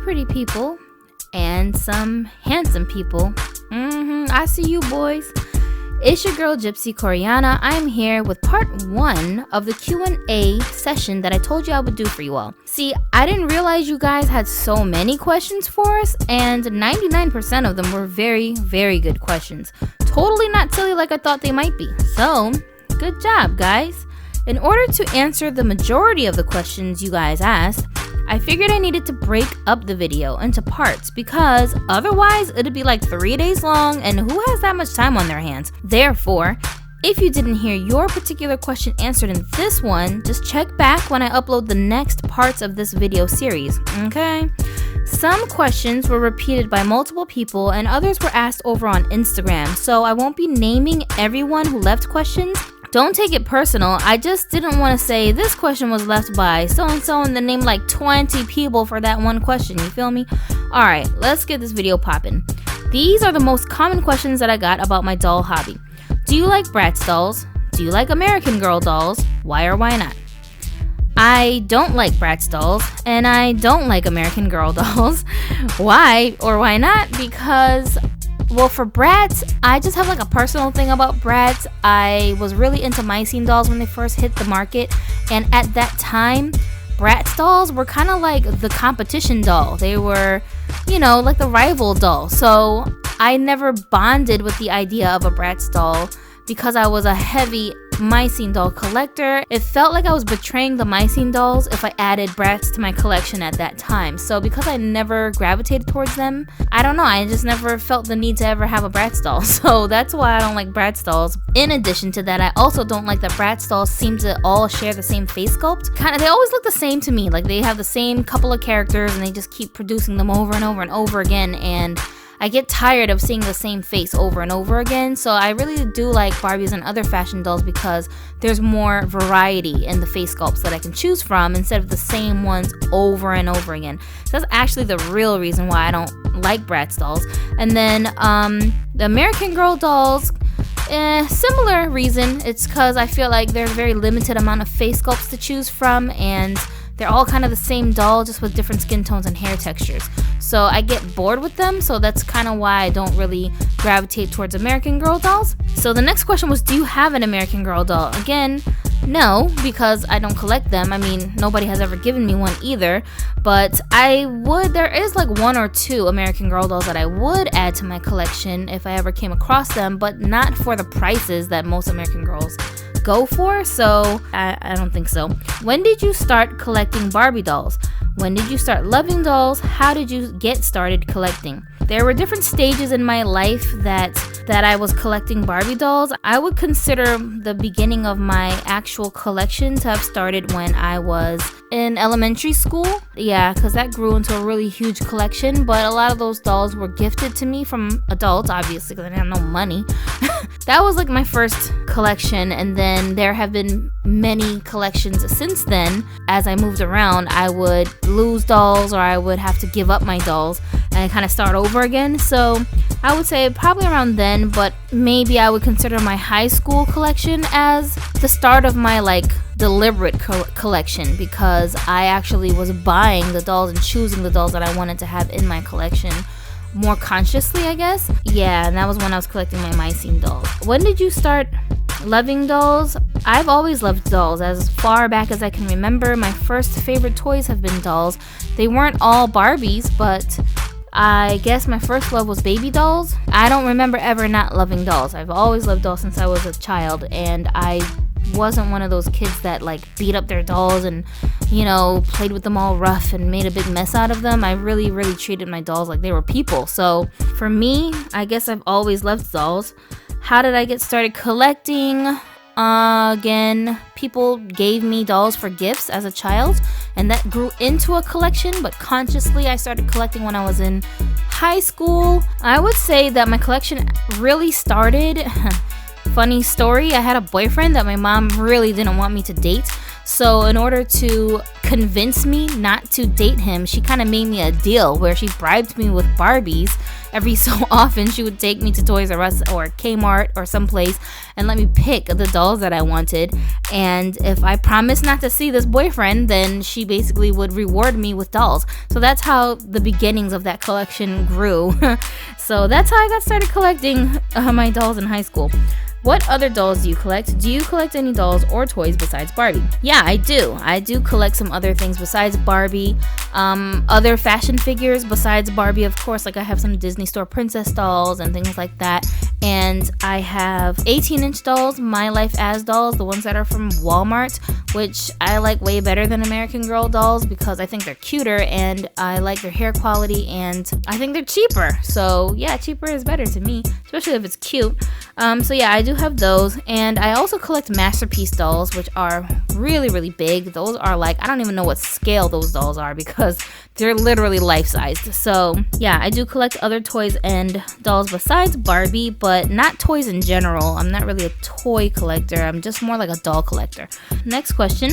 pretty people and some handsome people. I see you boys. It's your girl Gypsy Coriana. I'm here with part 1 of the Q&A session that I told you I would do for you all. See, I didn't realize you guys had so many questions for us, and 99% of them were very, very good questions. Totally not silly like I thought they might be. So, good job, guys. In order to answer the majority of the questions you guys asked, I figured I needed to break up the video into parts because otherwise it'd be like 3 days long, and who has that much time on their hands? Therefore, if you didn't hear your particular question answered in this one, just check back when I upload the next parts of this video series, okay? Some questions were repeated by multiple people and others were asked over on Instagram, so I won't be naming everyone who left questions. Don't take it personal, I just didn't want to say this question was left by so-and-so and then name like 20 people for that one question, you feel me? Alright, let's get this video poppin'. These are the most common questions that I got about my doll hobby. Do you like Bratz dolls? Do you like American Girl dolls? Why or why not? I don't like Bratz dolls, and I don't like American Girl dolls. Why or why not? Because, well, for Bratz, I just have like a personal thing about Bratz. I was really into Mycene dolls when they first hit the market, and at that time, Bratz dolls were kind of like the competition doll. They were, you know, like the rival doll. So I never bonded with the idea of a Bratz doll because I was a heavy Mycene doll collector. It felt like I was betraying the Mycene dolls if I added Bratz to my collection at that time. So because I never gravitated towards them, I don't know, I just never felt the need to ever have a Bratz doll. So that's why I don't like Bratz dolls. In addition to that, I also don't like that Bratz dolls seem to all share the same face sculpt. They always look the same to me. Like they have the same couple of characters and they just keep producing them over and over and over again, and I get tired of seeing the same face over and over again. So I really do like Barbies and other fashion dolls because there's more variety in the face sculpts that I can choose from instead of the same ones over and over again. So that's actually the real reason why I don't like Bratz dolls. And then the American Girl dolls, similar reason. It's because I feel like there's a very limited amount of face sculpts to choose from, and they're all kind of the same doll, just with different skin tones and hair textures. So I get bored with them, so that's kind of why I don't really gravitate towards American Girl dolls. So the next question was, do you have an American Girl doll? Again, no, because I don't collect them. I mean, nobody has ever given me one either, but there is like 1 or 2 American Girl dolls that I would add to my collection if I ever came across them, but not for the prices that most American Girls go for, so I don't think so. When did you start collecting Barbie dolls? When did you start loving dolls? How did you get started collecting? There were different stages in my life that I was collecting Barbie dolls. I would consider the beginning of my actual collection to have started when I was in elementary school. Yeah, because that grew into a really huge collection, but a lot of those dolls were gifted to me from adults, obviously, because I didn't have no money. That was like my first collection, and then there have been many collections since then. As I moved around, I would lose dolls or I would have to give up my dolls and kind of start over again. So I would say probably around then, but maybe I would consider my high school collection as the start of my like deliberate collection, because I actually was buying the dolls and choosing the dolls that I wanted to have in my collection more consciously, I guess. Yeah, and that was when I was collecting my Mycene dolls. When did you start loving dolls? I've always loved dolls. As far back as I can remember, my first favorite toys have been dolls. They weren't all Barbies, but I guess my first love was baby dolls. I don't remember ever not loving dolls. I've always loved dolls since I was a child, and I wasn't one of those kids that like beat up their dolls and, you know, played with them all rough and made a big mess out of them. I really treated my dolls like they were people. So for me, I guess I've always loved dolls. How did I get started collecting? Again, people gave me dolls for gifts as a child, and that grew into a collection, but consciously I started collecting when I was in high school. I would say that my collection really started funny story, I had a boyfriend that my mom really didn't want me to date. So in order to convince me not to date him, she kind of made me a deal where she bribed me with Barbies. Every so often, she would take me to Toys R Us or Kmart or someplace and let me pick the dolls that I wanted. And if I promised not to see this boyfriend, then she basically would reward me with dolls. So that's how the beginnings of that collection grew. So that's how I got started collecting my dolls in high school. What other dolls do you collect? Do you collect any dolls or toys besides Barbie? Yeah, I do. I do collect some other things besides Barbie. Other fashion figures besides Barbie, of course. Like I have some Disney Store princess dolls and things like that. And I have 18-inch dolls, My Life as dolls, the ones that are from Walmart, which I like way better than American Girl dolls because I think they're cuter and I like their hair quality and I think they're cheaper. So yeah, cheaper is better to me, especially if it's cute. So yeah, I do have those. And I also collect Masterpiece dolls, which are really, really big. Those are like, I don't even know what scale those dolls are because they're literally life-sized. So yeah, I do collect other toys and dolls besides Barbie, but not toys in general. I'm not really a toy collector. I'm just more like a doll collector. Next question.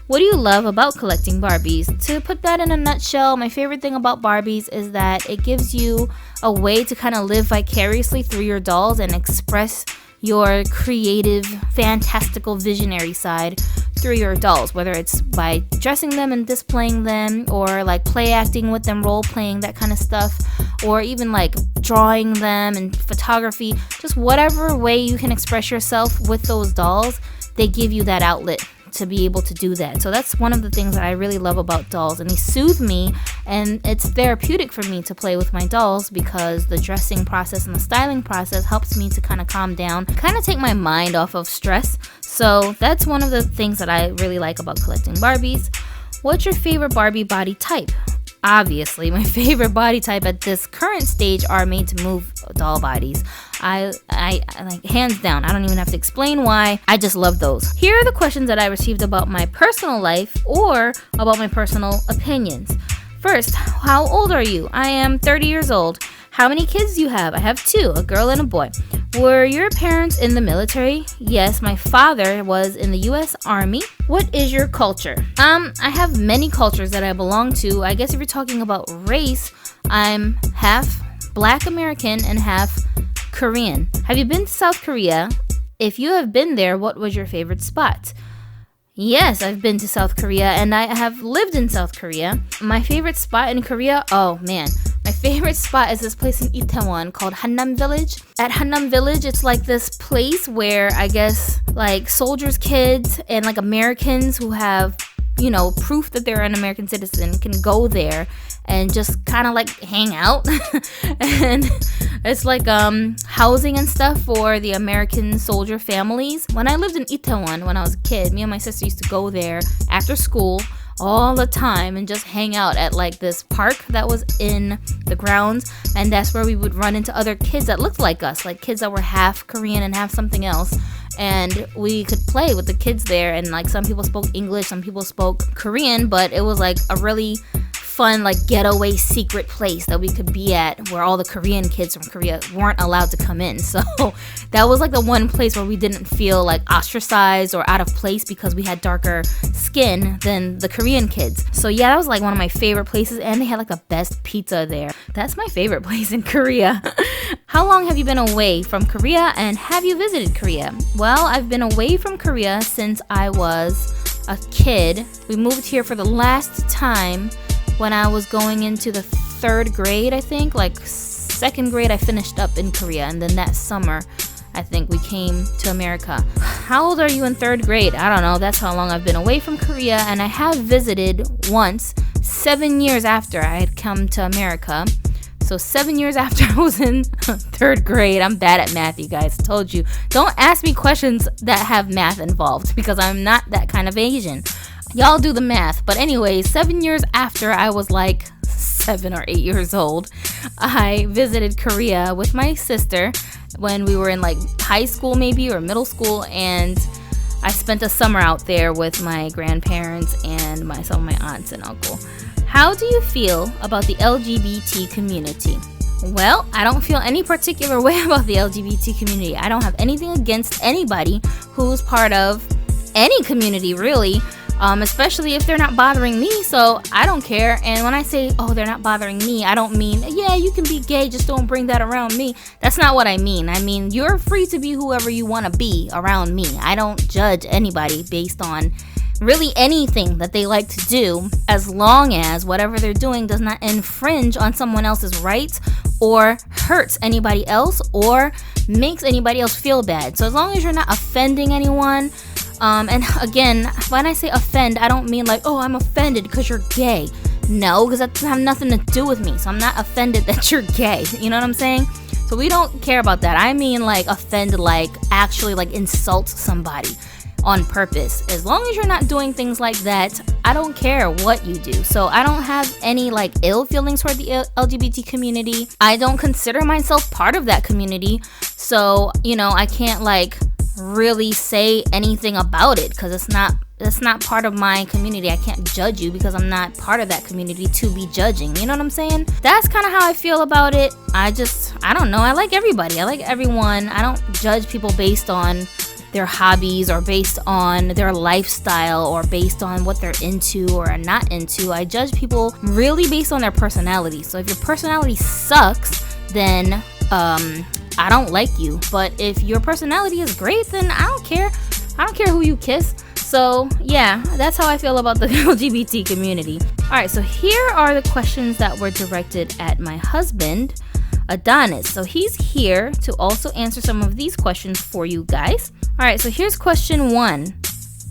What do you love about collecting Barbies? To put that in a nutshell, my favorite thing about Barbies is that it gives you a way to kind of live vicariously through your dolls and express your creative, fantastical, visionary side through your dolls, whether it's by dressing them and displaying them or like play acting with them, role playing, that kind of stuff, or even like drawing them and photography. Just whatever way you can express yourself with those dolls, they give you that outlet to be able to do that. So that's one of the things that I really love about dolls, and they soothe me, and it's therapeutic for me to play with my dolls because the dressing process and the styling process helps me to kind of calm down, kind of take my mind off of stress. So that's one of the things that I really like about collecting Barbies. What's your favorite Barbie body type? Obviously, my favorite body type at this current stage are Made to Move doll bodies. I like, hands down, I don't even have to explain why. I just love those. Here are the questions that I received about my personal life or about my personal opinions. First, how old are you? I am 30 years old. How many kids do you have? I have 2, a girl and a boy. Were your parents in the military? Yes, my father was in the U.S. Army. What is your culture? I have many cultures that I belong to. I guess if you're talking about race, I'm half Black American and half Korean. Have you been to South Korea? If you have been there, what was your favorite spot? Yes, I've been to South Korea and I have lived in South Korea. My favorite spot in Korea? Oh man, my favorite spot is this place in Itaewon called Hannam Village. At Hannam Village, it's like this place where I guess like soldiers' kids and like Americans who have, you know, proof that they're an American citizen can go there and just kind of like hang out. And it's like housing and stuff for the American soldier families. When I lived in Itaewon when I was a kid, me and my sister used to go there after school all the time and just hang out at like this park that was in the grounds, and that's where we would run into other kids that looked like us, like kids that were half Korean and half something else, and we could play with the kids there. And like some people spoke English, some people spoke Korean, but it was like a really fun like getaway secret place that we could be at where all the Korean kids from Korea weren't allowed to come in. So that was like the one place where we didn't feel like ostracized or out of place because we had darker skin than the Korean kids. So yeah, that was like one of my favorite places, and they had like the best pizza there. That's my favorite place in Korea. How long have you been away from Korea, and have you visited Korea? Well, I've been away from Korea since I was a kid. We moved here for the last time when I was going into the 3rd grade, I think. Like 2nd grade, I finished up in Korea, and then that summer, I think we came to America. How old are you in 3rd grade? I don't know. That's how long I've been away from Korea, and I have visited once, 7 years after I had come to America. So 7 years after I was in 3rd grade. I'm bad at math, you guys. I told you. Don't ask me questions that have math involved because I'm not that kind of Asian. Y'all do the math. But anyway, 7 years after I was like 7 or 8 years old, I visited Korea with my sister when we were in like high school maybe or middle school, and I spent a summer out there with my grandparents and some of my aunts and uncle. How do you feel about the LGBT community? Well, I don't feel any particular way about the LGBT community. I don't have anything against anybody who's part of any community, really. especially if they're not bothering me, so I don't care. And when I say, oh, they're not bothering me, I don't mean, yeah, you can be gay, just don't bring that around me. That's not what I mean. I mean, you're free to be whoever you want to be around me. I don't judge anybody based on really anything that they like to do, as long as whatever they're doing does not infringe on someone else's rights or hurts anybody else or makes anybody else feel bad. So as long as you're not offending anyone, and again, when I say offend, I don't mean like, oh, I'm offended because you're gay. No, because that doesn't have nothing to do with me. So I'm not offended that you're gay. You know what I'm saying? So we don't care about that. I mean like offend, like actually like insult somebody on purpose. As long as you're not doing things like that, I don't care what you do. So I don't have any like ill feelings toward the LGBT community. I don't consider myself part of that community. So, you know, I can't like really say anything about it because it's not part of my community. I can't judge you because I'm not part of that community to be judging. You know what I'm saying? That's kind of how I feel about it. I don't know. I like everybody. I like everyone. I don't judge people based on their hobbies or based on their lifestyle or based on what they're into or are not into. I judge people really based on their personality. So if your personality sucks, then I don't like you. But if your personality is great, then I don't care. I don't care who you kiss. So yeah, that's how I feel about the LGBT community. Alright, so here are the questions that were directed at my husband, Adonis. So he's here to also answer some of these questions for you guys. Alright, so here's question 1.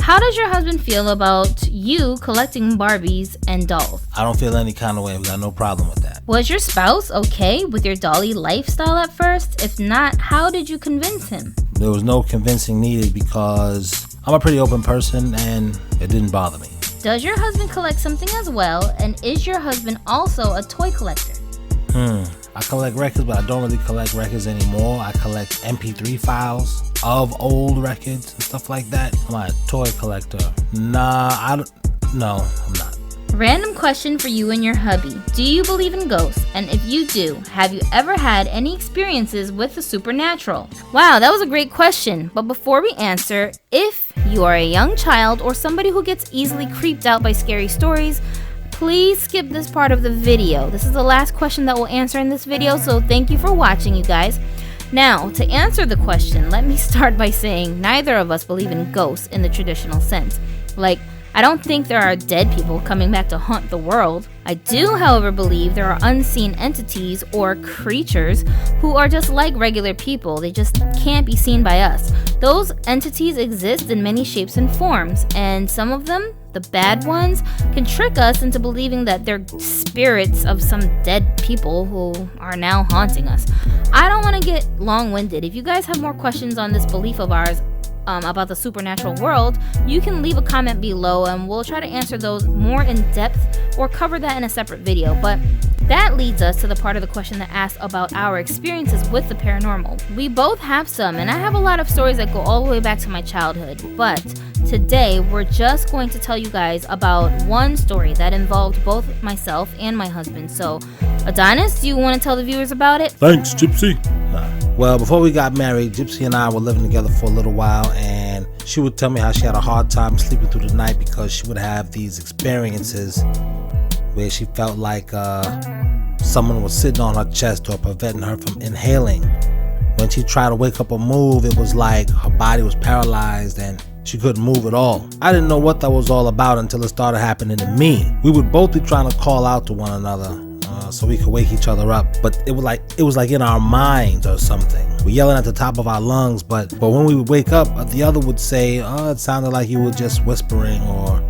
How does your husband feel about you collecting Barbies and dolls? I don't feel any kind of way. We got no problem with that. Was your spouse okay with your dolly lifestyle at first? If not, how did you convince him? There was no convincing needed because I'm a pretty open person and it didn't bother me. Does your husband collect something as well? And is your husband also a toy collector? I collect records, but I don't really collect records anymore. I collect MP3 files of old records and stuff like that. I'm not a toy collector. No, I'm not. Random question for you and your hubby. Do you believe in ghosts? And if you do, have you ever had any experiences with the supernatural? Wow, that was a great question. But before we answer, if you are a young child or somebody who gets easily creeped out by scary stories, please skip this part of the video. This is the last question that we'll answer in this video, so thank you for watching, you guys. Now, to answer the question, let me start by saying neither of us believe in ghosts in the traditional sense. Like, I don't think there are dead people coming back to haunt the world. I do, however, believe there are unseen entities or creatures who are just like regular people. They just can't be seen by us. Those entities exist in many shapes and forms, and some of them, the bad ones, can trick us into believing that they're spirits of some dead people who are now haunting us. I don't want to get long-winded. If you guys have more questions on this belief of ours, about the supernatural world, you can leave a comment below and we'll try to answer those more in depth or cover that in a separate video. But that leads us to the part of the question that asks about our experiences with the paranormal. We both have some, and I have a lot of stories that go all the way back to my childhood, but today we're just going to tell you guys about one story that involved both myself and my husband. So Adonis, do you want to tell the viewers about it? Thanks, Gypsy. Well, before we got married, Gypsy and I were living together for a little while, and she would tell me how she had a hard time sleeping through the night because she would have these experiences where she felt like someone was sitting on her chest or preventing her from inhaling. When she tried to wake up or move, it was like her body was paralyzed and she couldn't move at all. I didn't know what that was all about until it started happening to me. We would both be trying to call out to one another so we could wake each other up, but it was like in our minds or something. We're yelling at the top of our lungs, but when we would wake up, the other would say, it sounded like you were just whispering or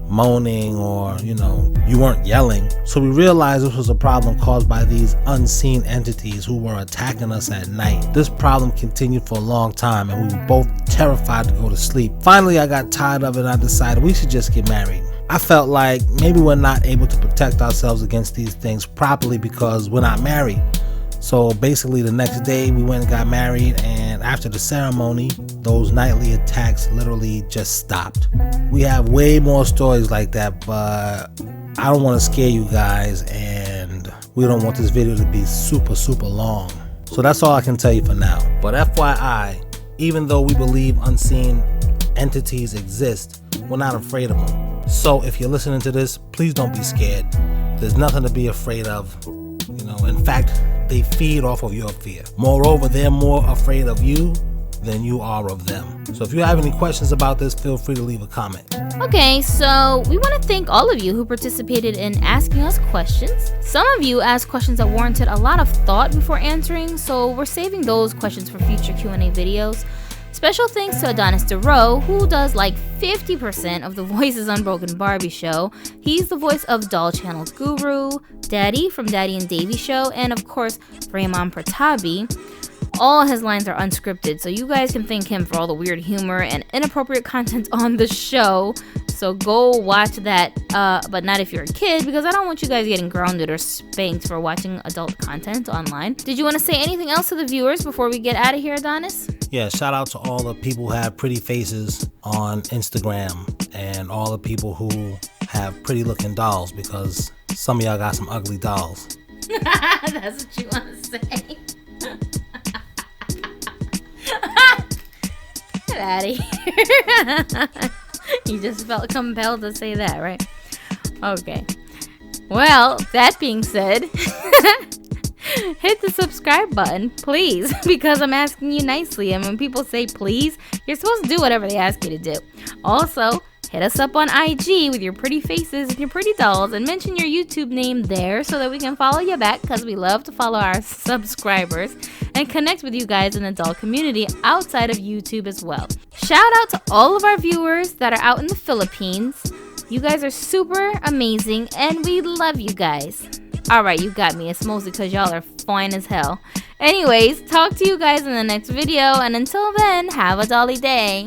moaning, or you weren't yelling. So we realized this was a problem caused by these unseen entities who were attacking us at night. This problem continued for a long time, and we were both terrified to go to sleep. Finally, I got tired of it and I decided we should just get married. I felt like maybe we're not able to protect ourselves against these things properly because we're not married. So basically the next day we went and got married, and after the ceremony, those nightly attacks literally just stopped. We have way more stories like that, but I don't want to scare you guys, and we don't want this video to be super long. So that's all I can tell you for now. But FYI, even though we believe unseen entities exist, we're not afraid of them. So if you're listening to this, please don't be scared. There's nothing to be afraid of. In fact, they feed off of your fear. Moreover, they're more afraid of you than you are of them. So if you have any questions about this, feel free to leave a comment. Okay, so we want to thank all of you who participated in asking us questions. Some of you asked questions that warranted a lot of thought before answering, so we're saving those questions for future Q&A videos. Special thanks to Adonis DeRoe, who does like 50% of the voices on Broken Barbie Show. He's the voice of Doll Channel's Guru, Daddy from Daddy and Davy Show, and of course, Raymond Pratabi. All his lines are unscripted, so you guys can thank him for all the weird humor and inappropriate content on the show. So go watch that, but not if you're a kid, because I don't want you guys getting grounded or spanked for watching adult content online. Did you want to say anything else to the viewers before we get out of here, Adonis? Yeah, shout out to all the people who have pretty faces on Instagram and all the people who have pretty looking dolls, because some of y'all got some ugly dolls. That's what you want to say. Get out of here. You just felt compelled to say that, right? Okay. Well, that being said, hit the subscribe button, please, because I'm asking you nicely. And when people say please, you're supposed to do whatever they ask you to do. Also, hit us up on IG with your pretty faces and your pretty dolls and mention your YouTube name there so that we can follow you back, because we love to follow our subscribers and connect with you guys in the doll community outside of YouTube as well. Shout out to all of our viewers that are out in the Philippines. You guys are super amazing and we love you guys. Alright, you got me. It's mostly because y'all are fine as hell. Anyways, talk to you guys in the next video, and until then, have a dolly day.